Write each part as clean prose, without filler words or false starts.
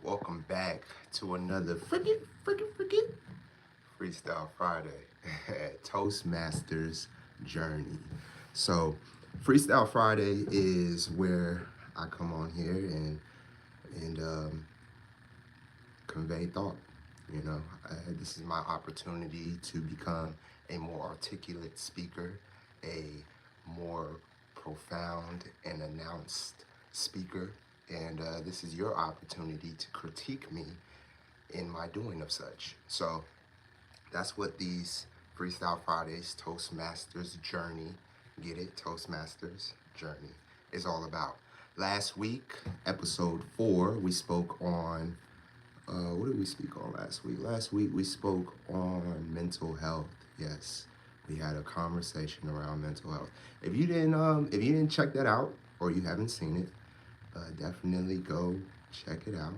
Welcome back to another freaking Freestyle Friday Toastmasters Journey. So, Freestyle Friday is where I come on here and convey thought. This is my opportunity to become a more articulate speaker, a more profound and announced speaker, and this is your opportunity to critique me in my doing of such. So that's what these Freestyle Fridays Toastmasters Journey, get it? Toastmasters Journey is all about. Last week, episode 4, we spoke on what did we speak on last week? Last week we spoke on mental health. Yes, we had a conversation around mental health. If you didn't check that out or you haven't seen it, definitely go check it out.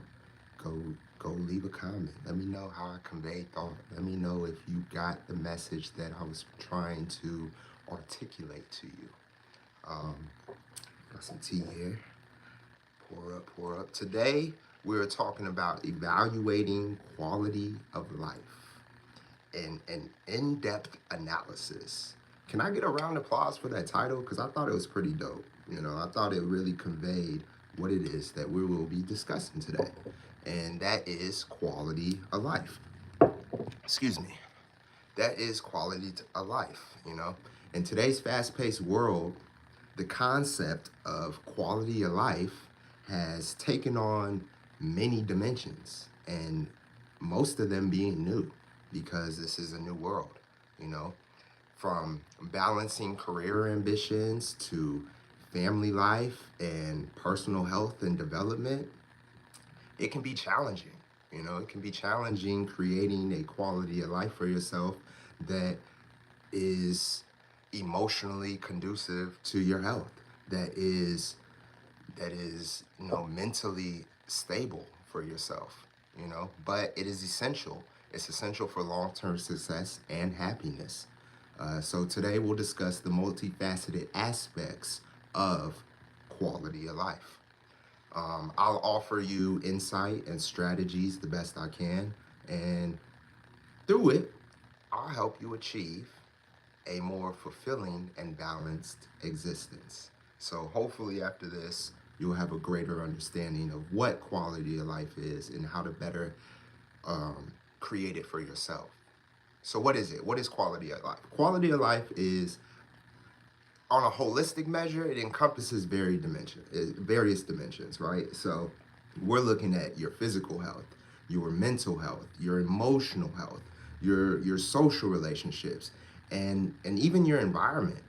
Go go leave a comment. Let me know how I conveyed thought. Let me know if you got the message that I was trying to articulate to you. Um, got some tea here. Pour up, pour up. Today, we're talking about evaluating quality of life and an in-depth analysis. Can I get a round of applause for that title? Because I thought it was pretty dope. I thought it really conveyed what it is that we will be discussing today. And that is quality of life. Excuse me. That is quality of life. In today's fast-paced world, the concept of quality of life has taken on many dimensions, and most of them being new because this is a new world, you know, from balancing career ambitions to family life and personal health and development. It can be challenging. It can be challenging creating a quality of life for yourself that is emotionally conducive to your health, that is mentally stable for yourself. But it is essential. It's essential for long-term success and happiness. So today we'll discuss the multifaceted aspects of quality of life. I'll offer you insight and strategies the best I can, and through it, I'll help you achieve a more fulfilling and balanced existence. So hopefully after this, you'll have a greater understanding of what quality of life is and how to better create it for yourself. So what is it? What is quality of life? Quality of life is, on a holistic measure, it encompasses various dimensions, right? So we're looking at your physical health, your mental health, your emotional health, your social relationships, and even your environment.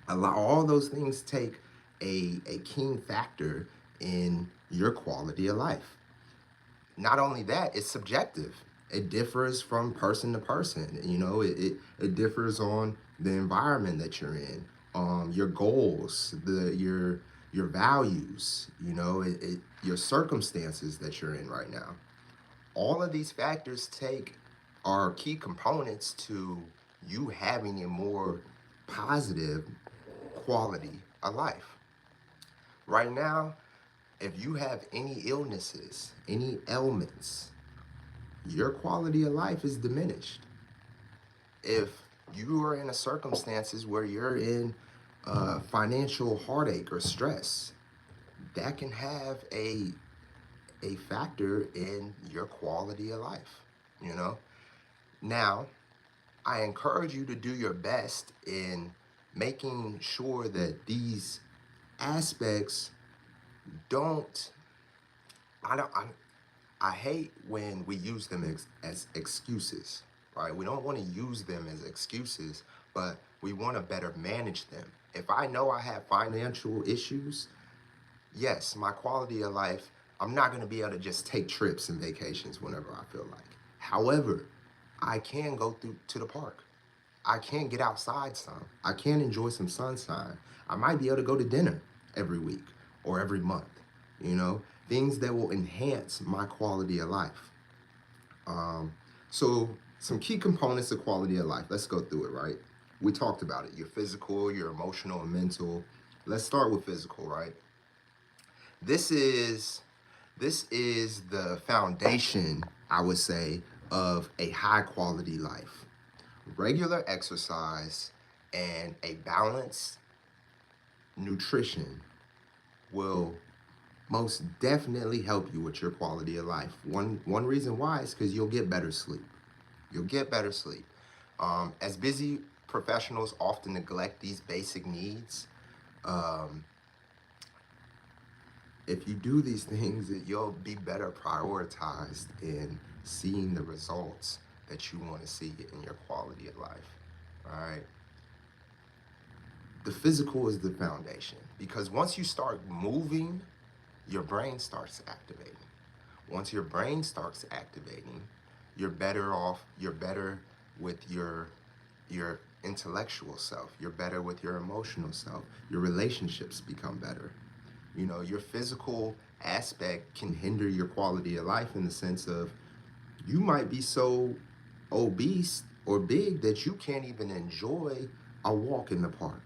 All those things take a keen factor in your quality of life. Not only that, it's subjective. It differs from person to person. It differs on the environment that you're in, your goals, your values, your circumstances that you're in right now. All of these factors are key components to you having a more positive quality of life. Right now, if you have any illnesses, any ailments, your quality of life is diminished. If you are in a circumstances where you're in financial heartache or stress, that can have a factor in your quality of life, you know? Now, I encourage you to do your best in making sure that these aspects don't, I don't, I hate when we use them as excuses, right? We don't want to use them as excuses, but we want to better manage them. If I know I have financial issues, yes, my quality of life, I'm not going to be able to just take trips and vacations whenever I feel like. However, I can go to the park. I can get outside some. I can enjoy some sunshine. I might be able to go to dinner every week or every month, things that will enhance my quality of life. So some key components of quality of life. Let's go through it, right? We talked about it. Your physical, your emotional, and mental. Let's start with physical, right? This is This is the foundation, I would say, of a high quality life. Regular exercise and a balanced nutrition will most definitely help you with your quality of life. One reason why is because you'll get better sleep. You'll get better sleep. As busy professionals often neglect these basic needs, um, if you do these things, you'll be better prioritized in seeing the results that you want to see in your quality of life. All right. The physical is the foundation because once you start moving, your brain starts activating. Once your brain starts activating, you're better off, you're better with your intellectual self, you're better with your emotional self, your relationships become better. You know, your physical aspect can hinder your quality of life in the sense of you might be so obese or big that you can't even enjoy a walk in the park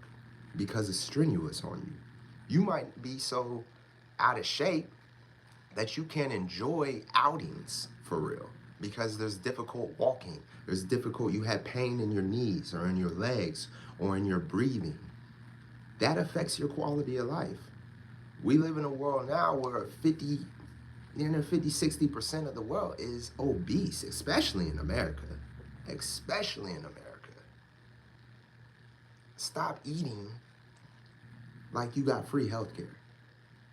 because it's strenuous on you. You might be so out of shape that you can't enjoy outings for real because there's difficult walking. There's difficult, you have pain in your knees or in your legs or in your breathing. That affects your quality of life. We live in a world now where 60% of the world is obese, especially in America. Especially in America. Stop eating like you got free healthcare.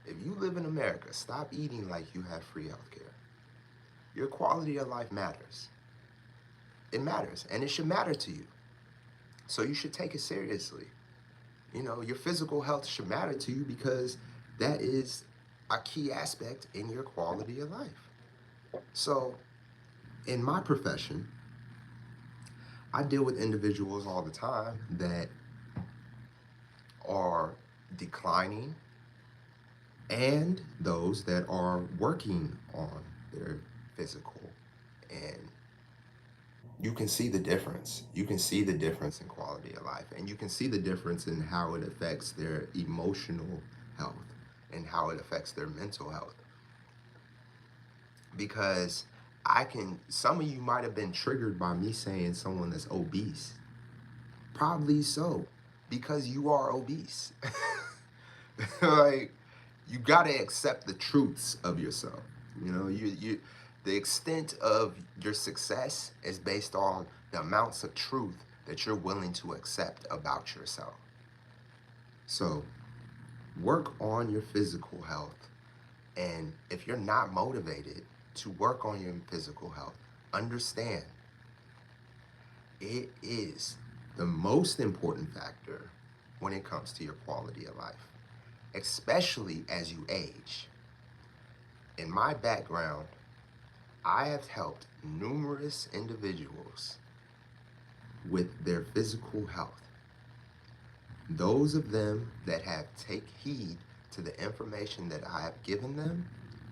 If you live in America, stop eating like you have free healthcare. Your quality of life matters. It matters, and it should matter to you. So you should take it seriously. You know, your physical health should matter to you because that is a key aspect in your quality of life. So, in my profession, I deal with individuals all the time that are declining and those that are working on their physical. And you can see the difference. You can see the difference in quality of life, and you can see the difference in how it affects their emotional health and how it affects their mental health. Because some of you might have been triggered by me saying someone that's obese. Probably so, because you are obese. Like, you gotta accept the truths of yourself. You know, the extent of your success is based on the amounts of truth that you're willing to accept about yourself. So, work on your physical health. And if you're not motivated to work on your physical health, understand it is the most important factor when it comes to your quality of life, especially as you age. In my background, I have helped numerous individuals with their physical health. Those of them that have take heed to the information that I have given them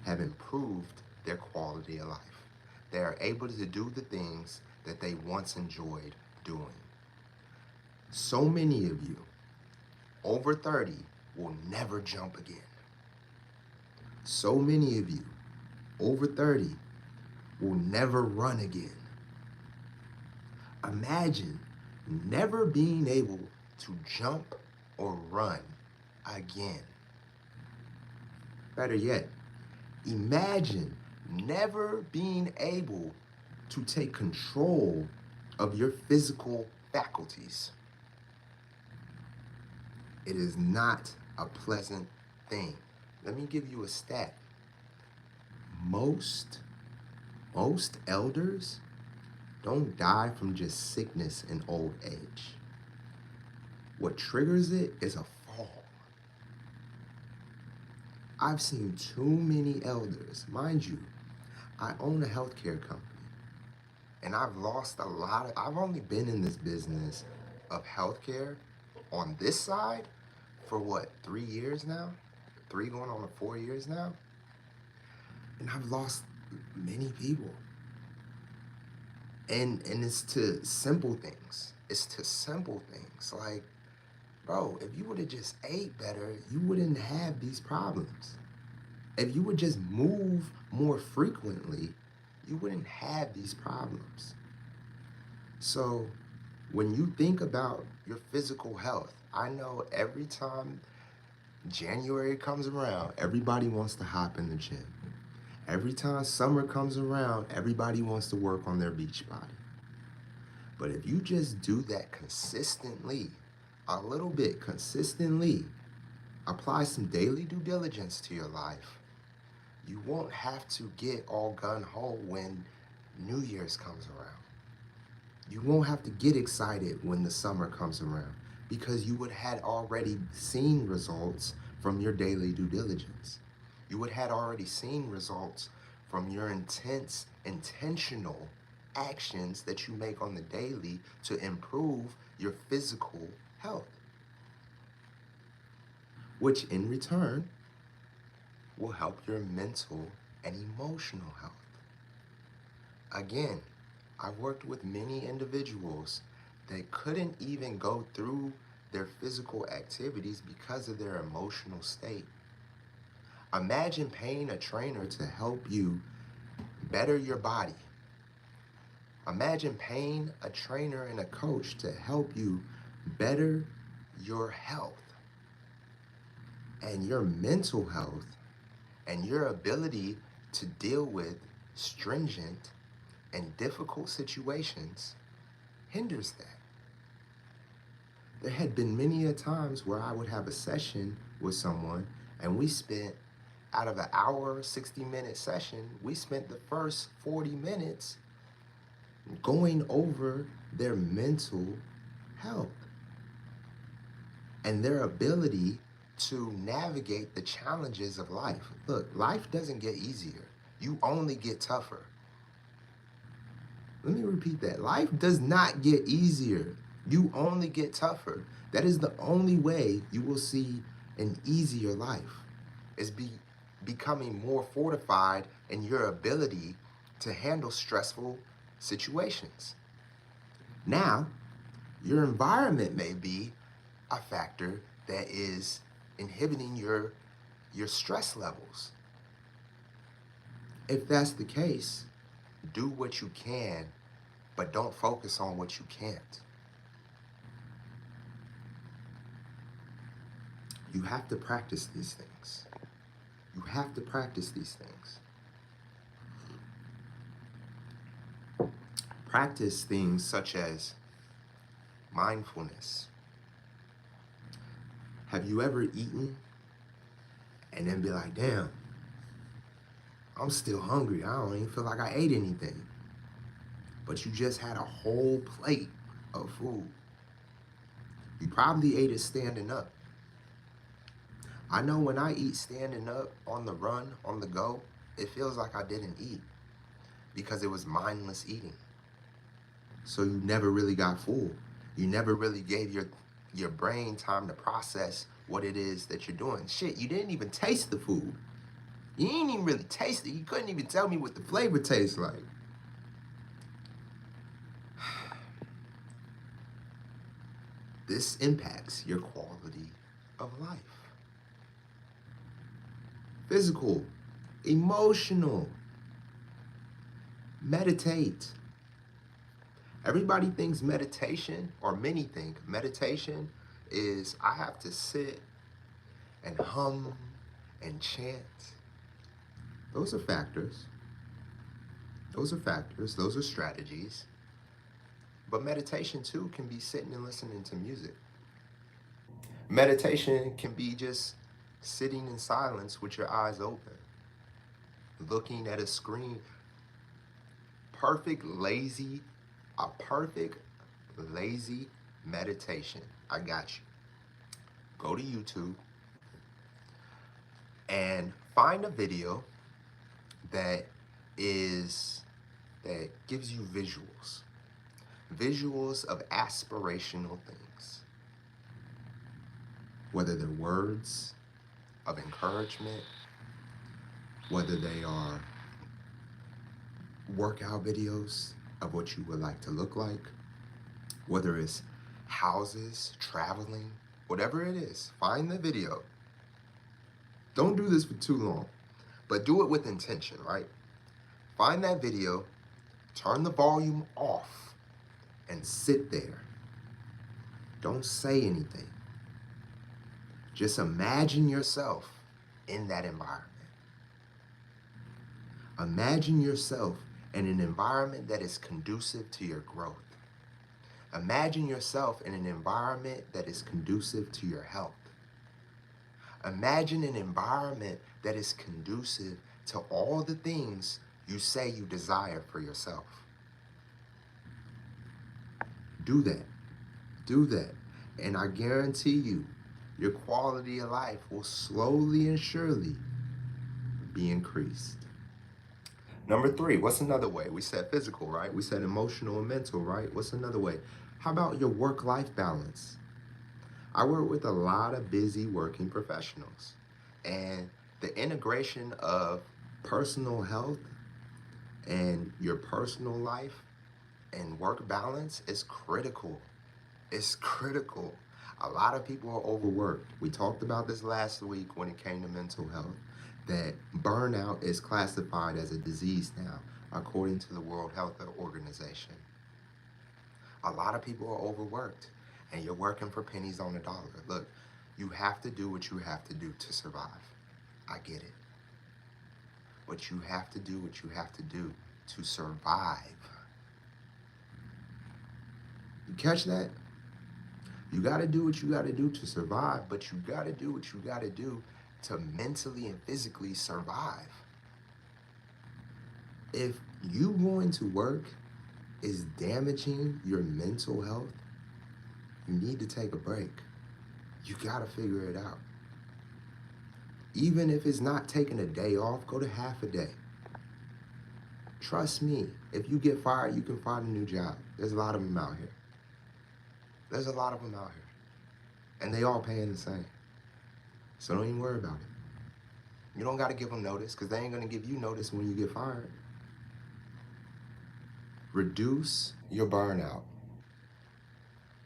have improved their quality of life. They are able to do the things that they once enjoyed doing. So many of you over 30 will never jump again. So many of you over 30 will never run again. Imagine never being able to jump or run again. Better yet, imagine never being able to take control of your physical faculties. It is not a pleasant thing. Let me give you a stat. Most elders don't die from just sickness and old age. What triggers it is a fall. I've seen too many elders. Mind you, I own a healthcare company. And I've lost I've only been in this business of healthcare on this side for what, 3 years now? 3 going on to 4 years now? And I've lost many people. And it's to simple things. It's to simple things. Like, bro, if you would have just ate better, you wouldn't have these problems. If you would just move more frequently, you wouldn't have these problems. So, when you think about your physical health, I know every time January comes around, everybody wants to hop in the gym. Every time summer comes around, everybody wants to work on their beach body. But if you just do that consistently, a little bit consistently, apply some daily due diligence to your life, you won't have to get all gun ho when New Year's comes around. You won't have to get excited when the summer comes around because you would had already seen results from your daily due diligence. You would had already seen results from your intentional actions that you make on the daily to improve your physical health, which in return will help your mental and emotional health. Again, I've worked with many individuals that couldn't even go through their physical activities because of their emotional state. Imagine paying a trainer to help you better your body. Imagine paying a trainer and a coach to help you better your health and your mental health and your ability to deal with stringent and difficult situations hinders that. There had been many a times where I would have a session with someone and we spent, out of an hour, 60-minute session, we spent the first 40 minutes going over their mental health and their ability to navigate the challenges of life. Look, life doesn't get easier. You only get tougher. Let me repeat that. Life does not get easier. You only get tougher. That is the only way you will see an easier life, is becoming more fortified in your ability to handle stressful situations. Now, your environment may be a factor that is inhibiting your stress levels. If that's the case, do what you can, but don't focus on what you can't. You have to practice these things. You have to practice these things. Practice things such as mindfulness. Have you ever eaten and then be like, damn, I'm still hungry. I don't even feel like I ate anything. But you just had a whole plate of food. You probably ate it standing up. I know when I eat standing up, on the run, on the go, it feels like I didn't eat because it was mindless eating. So you never really got full. You never really gave your brain time to process what it is that you're doing. Shit, you didn't even taste the food. You didn't even really taste it. You couldn't even tell me what the flavor tastes like. This impacts your quality of life. Physical, emotional. Meditate. Everybody thinks meditation, or many think meditation is I have to sit and hum and chant. Those are factors. Those are factors. Those are strategies. But meditation too can be sitting and listening to music. Meditation can be just sitting in silence with your eyes open, looking at a screen. A perfect lazy meditation. I got you. Go to YouTube and find a video that is that gives you visuals of aspirational things, whether they're words of encouragement, whether they are workout videos of what you would like to look like, whether it's houses, traveling, whatever it is. Find the video. Don't do this for too long. But do it with intention, right? Find that video, turn the volume off, and sit there. Don't say anything. Just imagine yourself in that environment. Imagine yourself in an environment that is conducive to your growth. Imagine yourself in an environment that is conducive to your health. Imagine an environment that is conducive to all the things you say you desire for yourself. Do that. Do that. And I guarantee you, your quality of life will slowly and surely be increased. Number three, what's another way? We said physical, right? We said emotional and mental, right? What's another way? How about your work-life balance? I work with a lot of busy working professionals, and the integration of personal health and your personal life and work balance is critical. It's critical. A lot of people are overworked. We talked about this last week when it came to mental health, that burnout is classified as a disease now, according to the World Health Organization. A lot of people are overworked, and you're working for pennies on the dollar. Look, you have to do what you have to do to survive. I get it. But you have to do what you have to do to survive. You catch that? You got to do what you got to do to survive, but you got to do what you got to do to mentally and physically survive. If you going to work is damaging your mental health, you need to take a break. You got to figure it out. Even if it's not taking a day off, go to half a day. Trust me, if you get fired, you can find a new job. There's a lot of them out here. There's a lot of them out here. And they all paying the same. So don't even worry about it. You don't got to give them notice, because they ain't going to give you notice when you get fired. Reduce your burnout.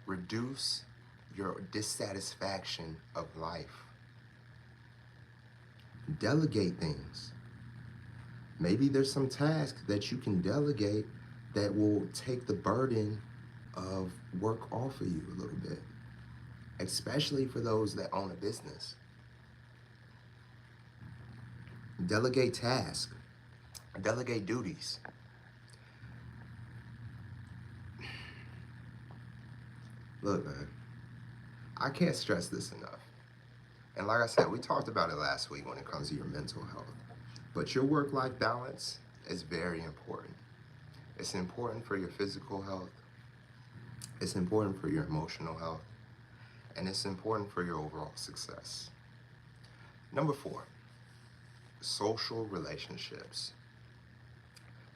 Reduce your dissatisfaction of life. Delegate things. Maybe there's some tasks that you can delegate that will take the burden of work off of you a little bit, especially for those that own a business. Delegate tasks. Delegate duties. Look, man, I can't stress this enough. And like I said, we talked about it last week when it comes to your mental health. But your work-life balance is very important. It's important for your physical health. It's important for your emotional health. And it's important for your overall success. Number 4, social relationships.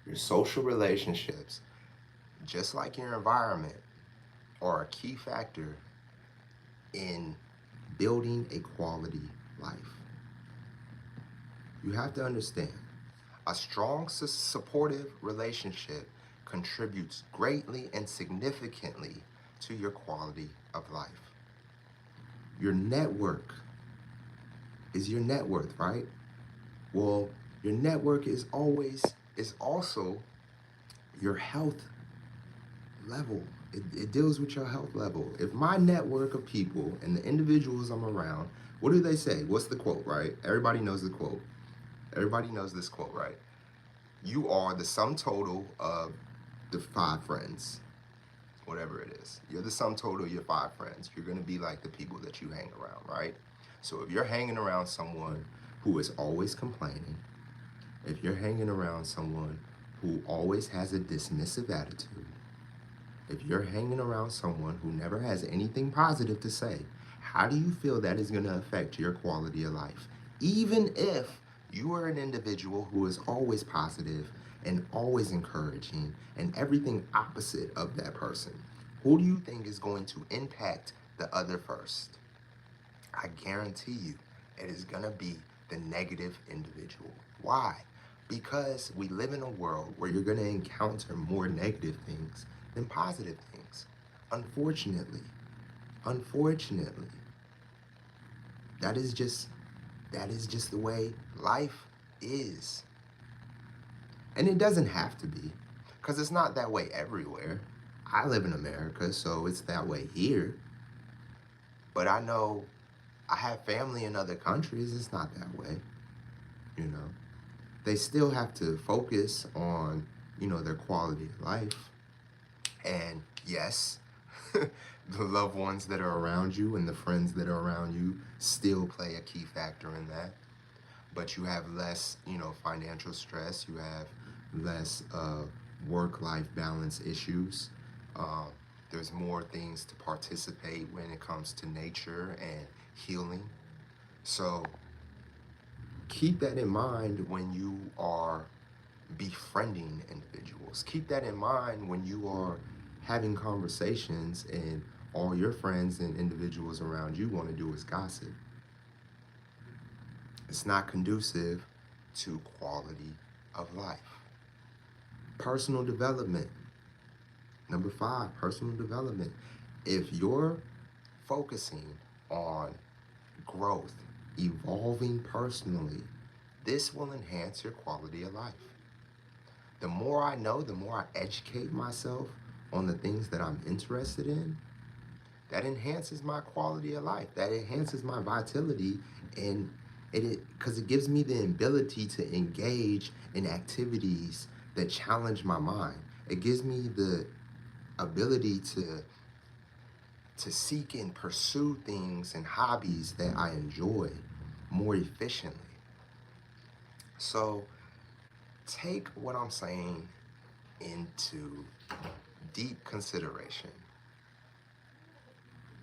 Your social relationships, just like your environment, are a key factor in building a quality life. You have to understand, a strong, supportive relationship contributes greatly and significantly to your quality of life. Your network is your net worth, right? Well, your network is also your health level. It deals with your health level. If my network of people and the individuals I'm around, what do they say? What's the quote, right? Everybody knows the quote. Everybody knows this quote, right? You are the sum total of the 5 friends, whatever it is. You're the sum total of your 5 friends. You're going to be like the people that you hang around, right? So if you're hanging around someone who is always complaining, if you're hanging around someone who always has a dismissive attitude, if you're hanging around someone who never has anything positive to say, how do you feel that is going to affect your quality of life? Even if you are an individual who is always positive and always encouraging and everything opposite of that person, who do you think is going to impact the other first? I guarantee you it is going to be the negative individual. Why? Because we live in a world where you're going to encounter more negative things than positive things. Unfortunately, that is just the way life is. And it doesn't have to be, because it's not that way everywhere. I live in America, so it's that way here. But I know I have family in other countries, it's not that way, you know. They still have to focus on, their quality of life. And yes, the loved ones that are around you and the friends that are around you still play a key factor in that. But you have less, financial stress. You have less work-life balance issues. Um, there's more things to participate when it comes to nature and healing. So keep that in mind when you are befriending individuals. Keep that in mind when you are having conversations and all your friends and individuals around you want to do is gossip. It's not conducive to quality of life. Personal development. Number 5, personal development. If you're focusing on growth, evolving personally, this will enhance your quality of life. The more I know, the more I educate myself on the things that I'm interested in, that enhances my quality of life. That enhances my vitality, and because it gives me the ability to engage in activities that challenge my mind. It gives me the ability to seek and pursue things and hobbies that I enjoy more efficiently. So take what I'm saying into deep consideration.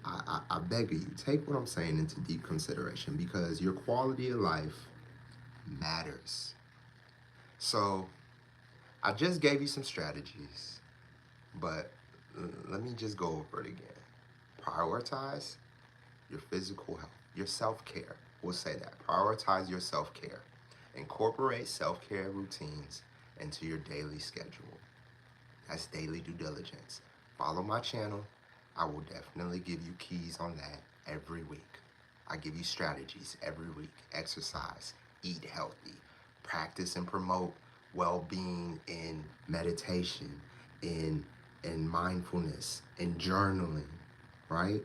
I beg of you, take what I'm saying into deep consideration, because your quality of life matters. So I just gave you some strategies, but let me just go over it again. Prioritize your physical health, your self-care. We'll say that. Prioritize your self-care. Incorporate self-care routines into your daily schedule. That's daily due diligence. Follow my channel. I will definitely give you keys on that every week. I give you strategies every week. Exercise, eat healthy, practice and promote well-being in meditation, in mindfulness, in journaling, right?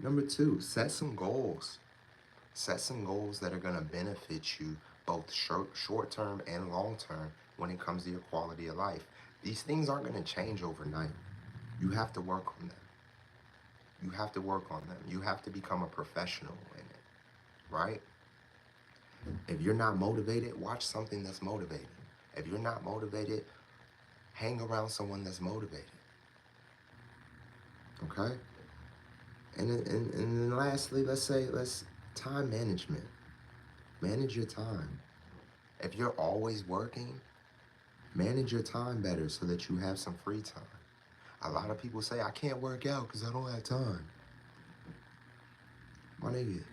Number 2, set some goals. Set some goals that are going to benefit you both short term and long term when it comes to your quality of life. These things aren't going to change overnight. You have to work on them. You have to work on them. You have to become a professional in it, right? If you're not motivated, watch something that's motivating. If you're not motivated, hang around someone that's motivated. Okay? And then lastly, let's time management. Manage your time. If you're always working, manage your time better so that you have some free time. A lot of people say, I can't work out because I don't have time. My nigga,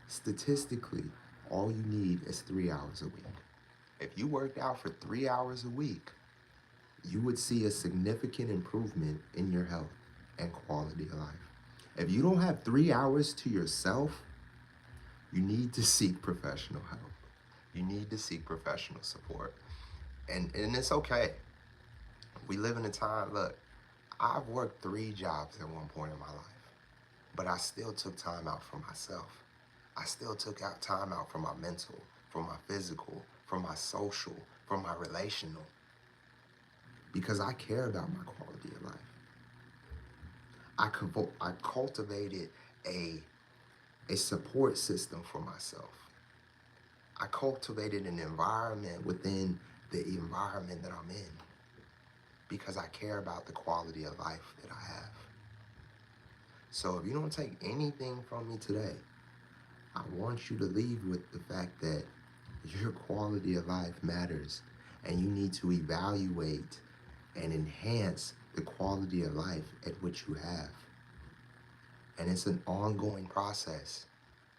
statistically, all you need is 3 hours a week. If you worked out for 3 hours a week, you would see a significant improvement in your health and quality of life. If you don't have 3 hours to yourself, you need to seek professional help. You need to seek professional support. And it's okay. We live in a time, look, I've worked 3 jobs at one point in my life, but I still took time out for myself. I still took out time out for my mental, for my physical, for my social, for my relational, because I care about my quality of life. I cultivated a support system for myself. I cultivated an environment within the environment that I'm in because I care about the quality of life that I have. So if you don't take anything from me today, I want you to leave with the fact that your quality of life matters, and you need to evaluate and enhance the quality of life at which you have. And it's an ongoing process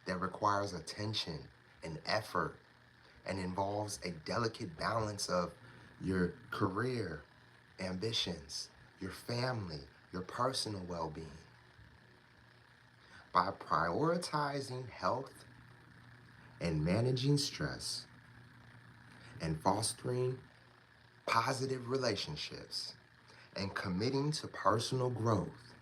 that requires attention and effort and involves a delicate balance of your career, ambitions, your family, your personal well-being. By prioritizing health and managing stress and fostering positive relationships and committing to personal growth,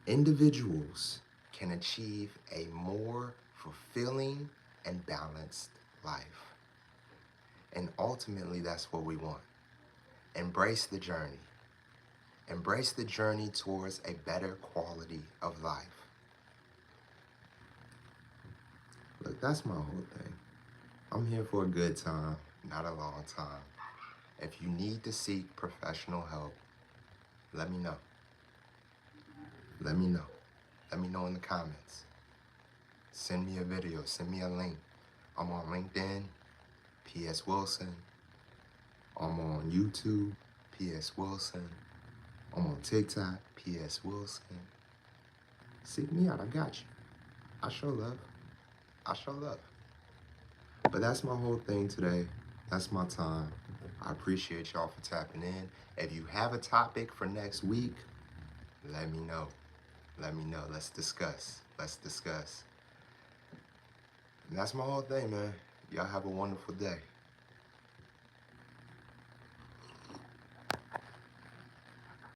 individuals can achieve a more fulfilling and balanced life. And ultimately, that's what we want. Embrace the journey. Embrace the journey towards a better quality of life. Look, that's my whole thing. I'm here for a good time, not a long time. If you need to seek professional help, let me know. Let me know. Let me know in the comments. Send me a video, send me a link. I'm on LinkedIn, P.S. Wilson. I'm on YouTube, P.S. Wilson. I'm on TikTok, P.S. Wilson. Seek me out, I got you. I show love. I show love. But that's my whole thing today. That's my time. I appreciate y'all for tapping in. If you have a topic for next week, let me know. Let me know. Let's discuss. Let's discuss. And that's my whole thing, man. Y'all have a wonderful day.